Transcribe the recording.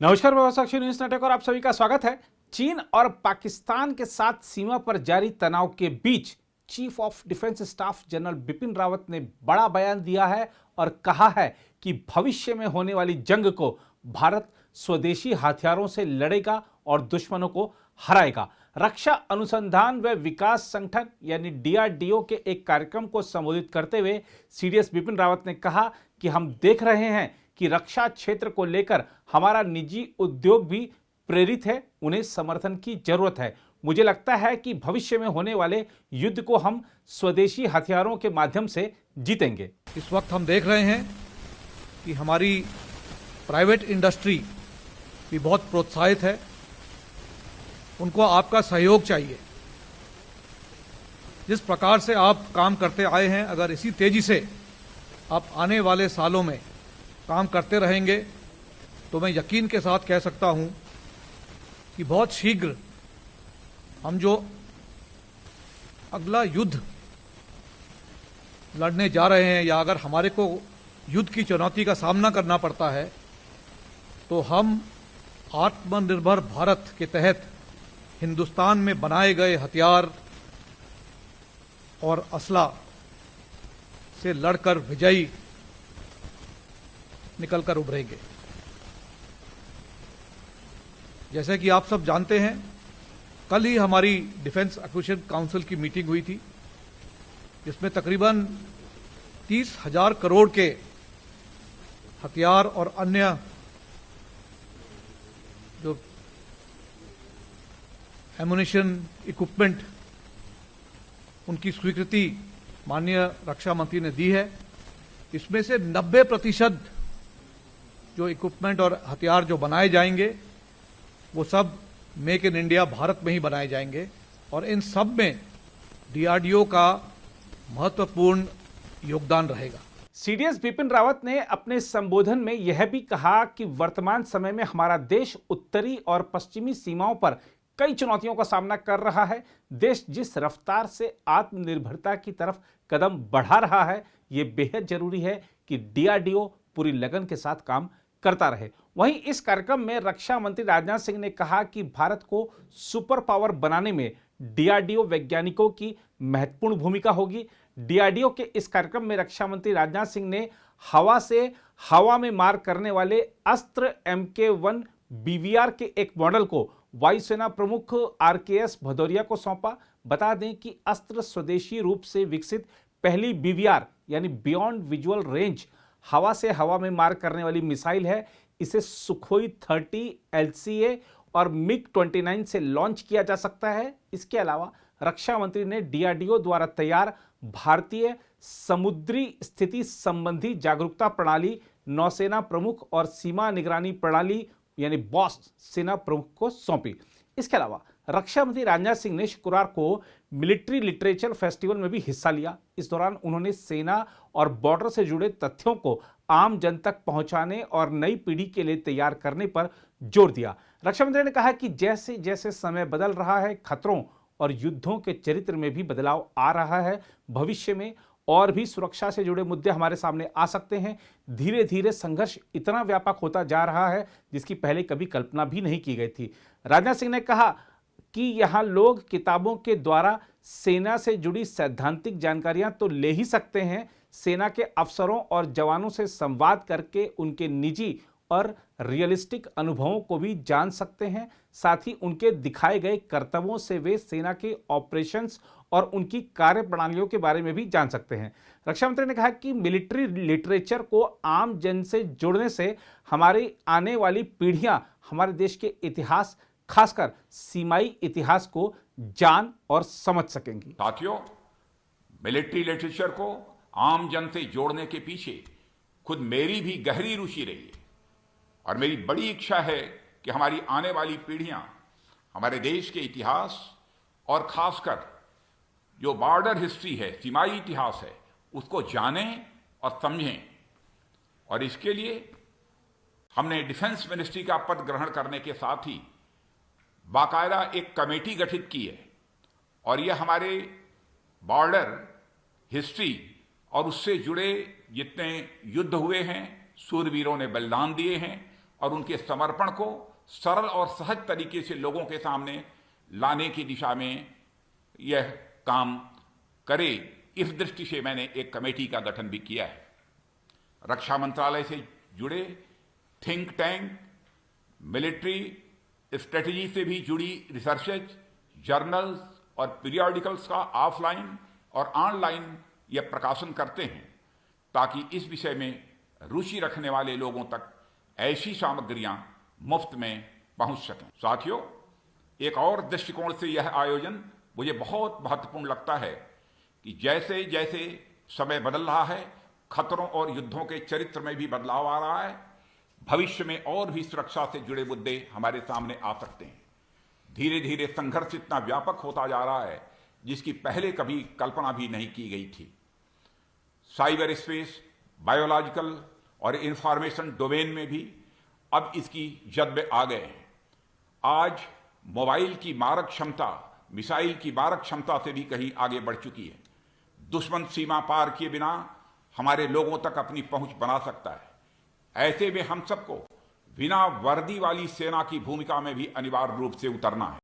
नमस्कार, मैं साक्षी news network और आप सभी का स्वागत है। चीन और पाकिस्तान के साथ सीमा पर जारी तनाव के बीच chief of defence staff general Bipin Rawat ने बड़ा बयान दिया है और कहा है कि भविष्य में होने वाली जंग को भारत स्वदेशी हथियारों से लड़ेगा और दुश्मनों को हराएगा। रक्षा अनुसंधान व विकास संगठन यानी DRDO के एक कार्यक्रम को संबोधित करते हुए CDS बिपिन रावत ने कहा कि हम देख रहे हैं कि रक्षा क्षेत्र को लेकर हमारा निजी उद्योग भी प्रेरित है, उन्हें समर्थन की जरूरत है। मुझे लगता है कि भविष्य में होने वाले युद्ध को हम स्वदेशी हथियारों के माध्यम से जीतेंगे। इस वक्त हम देख रहे हैं कि हमारी प्राइवेट इंडस्ट्री भी बहुत प्रोत्साहित है, उनको आपका सहयोग चाहिए। जिस प्रकार से आप काम करते आए हैं, अगर इसी तेजी से आप आने वाले सालों में काम करते रहेंगे तो मैं यकीन के साथ कह सकता हूं कि बहुत शीघ्र हम जो अगला युद्ध लड़ने जा रहे हैं, या अगर हमारे को युद्ध की चुनौती का सामना करना पड़ता है, तो हम आत्मनिर्भर भारत के तहत हिंदुस्तान में बनाए गए हथियार और असला से लड़कर विजयी निकलकर उभरेंगे। जैसे कि आप सब जानते हैं, कल ही हमारी डिफेंस एक्विजिशन काउंसिल की मीटिंग हुई थी, जिसमें तकरीबन 30,000 करोड़ के हथियार और अन्य जो एमुनिशन इक्विपमेंट उनकी स्वीकृति माननीय रक्षा मंत्री ने दी है। इसमें से 90% जो इक्विपमेंट और हथियार जो बनाए जाएंगे वो सब मेक इन इंडिया भारत में ही बनाए जाएंगे, और इन सब में DRDO का महत्वपूर्ण योगदान रहेगा। CDS बिपिन रावत ने अपने संबोधन में यह भी कहा कि वर्तमान समय में हमारा देश उत्तरी और पश्चिमी सीमाओं पर कई चुनौतियों का सामना कर रहा है। देश जिस रफ्तार से आत्मनिर्भरता की तरफ कदम बढ़ा रहा है, ये बेहद जरूरी है कि DRDO पूरी लगन के साथ काम करता रहे। वहीं इस कार्यक्रम में रक्षा मंत्री राजनाथ सिंह ने कहा कि भारत को सुपर पावर बनाने में DRDO वैज्ञानिकों की महत्वपूर्ण भूमिका होगी। DRDO के इस कार्यक्रम में रक्षा मंत्री राजनाथ सिंह ने हवा से हवा में मार करने वाले अस्त्र MK1 BVR के एक मॉडल को वायुसेना प्रमुख RKS भदौरिया को सौंपा। बता दें कि अस्त्र स्वदेशी रूप से विकसित पहली BVR यानी बियॉन्ड विजुअल रेंज हवा से हवा में मार करने वाली मिसाइल है। इसे सुखोई 30 LCA और MiG-29 से लॉन्च किया जा सकता है। इसके अलावा रक्षा मंत्री ने DRDO द्वारा तैयार भारतीय समुद्री स्थिति संबंधी जागरूकता प्रणाली नौसेना प्रमुख और सीमा निगरानी प्रणाली यानी बॉस सेना प्रमुख को सौंपी। इसके अलावा रक्षा मंत्री राजनाथ सिंह ने शुक्रवार को मिलिट्री लिटरेचर फेस्टिवल में भी हिस्सा लिया। इस दौरान उन्होंने सेना और बॉर्डर से जुड़े तथ्यों को आम जन तक पहुंचाने और नई पीढ़ी के लिए तैयार करने पर जोर दिया। रक्षा मंत्री ने कहा कि जैसे जैसे समय बदल रहा है, खतरों और युद्धों के चरित्र में भी बदलाव आ रहा है। भविष्य में और भी सुरक्षा से जुड़े मुद्दे हमारे सामने आ सकते हैं। धीरे धीरे संघर्ष इतना व्यापक होता जा रहा है जिसकी पहले कभी कल्पना भी नहीं की गई थी। राजनाथ सिंह ने कहा कि यहाँ लोग किताबों के द्वारा सेना से जुड़ी सैद्धांतिक जानकारियां तो ले ही सकते हैं, सेना के अफसरों और जवानों से संवाद करके उनके निजी और रियलिस्टिक अनुभवों को भी जान सकते हैं। साथ ही उनके दिखाए गए कर्तव्यों से वे सेना के ऑपरेशंस और उनकी कार्य प्रणालियों के बारे में भी जान सकते हैं। रक्षा मंत्री ने कहा कि मिलिट्री लिटरेचर को आम जन से जोड़ने से हमारी आने वाली पीढ़ियां हमारे देश के इतिहास, खासकर सीमाई इतिहास को जान और समझ सकेंगी। साथियों, मिलिट्री लिटरेचर को आम जन से जोड़ने के पीछे खुद मेरी भी गहरी रुचि रही है, और मेरी बड़ी इच्छा है कि हमारी आने वाली पीढ़ियां हमारे देश के इतिहास और खासकर जो बॉर्डर हिस्ट्री है, सीमाई इतिहास है, उसको जानें और समझें। और इसके लिए हमने डिफेंस मिनिस्ट्री का पद ग्रहण करने के साथ ही बाकायदा एक कमेटी गठित की है, और यह हमारे बॉर्डर हिस्ट्री और उससे जुड़े जितने युद्ध हुए हैं, सूरवीरों ने बलिदान दिए हैं, और उनके समर्पण को सरल और सहज तरीके से लोगों के सामने लाने की दिशा में यह काम करे, इस दृष्टि से मैंने एक कमेटी का गठन भी किया है। रक्षा मंत्रालय से जुड़े थिंक टैंक, मिलिट्री स्ट्रेटजी से भी जुड़ी रिसर्चेज, जर्नल्स और पीरियडिकल्स का ऑफलाइन और ऑनलाइन यह प्रकाशन करते हैं ताकि इस विषय में रुचि रखने वाले लोगों तक ऐसी सामग्रियां मुफ्त में पहुंच सकें। साथियों, एक और दृष्टिकोण से यह आयोजन मुझे बहुत महत्वपूर्ण लगता है कि जैसे जैसे समय बदल रहा है, खतरों और युद्धों के चरित्र में भी बदलाव आ रहा है। भविष्य में और भी सुरक्षा से जुड़े मुद्दे हमारे सामने आ सकते हैं। धीरे धीरे संघर्ष इतना व्यापक होता जा रहा है जिसकी पहले कभी कल्पना भी नहीं की गई थी। साइबर स्पेस, बायोलॉजिकल और इंफॉर्मेशन डोमेन में भी अब इसकी जद में आ गए हैं। आज मोबाइल की मारक क्षमता मिसाइल की मारक क्षमता से भी कहीं आगे बढ़ चुकी है। दुश्मन सीमा पार किए बिना हमारे लोगों तक अपनी पहुंच बना सकता है। ऐसे में हम सबको बिना वर्दी वाली सेना की भूमिका में भी अनिवार्य रूप से उतरना है।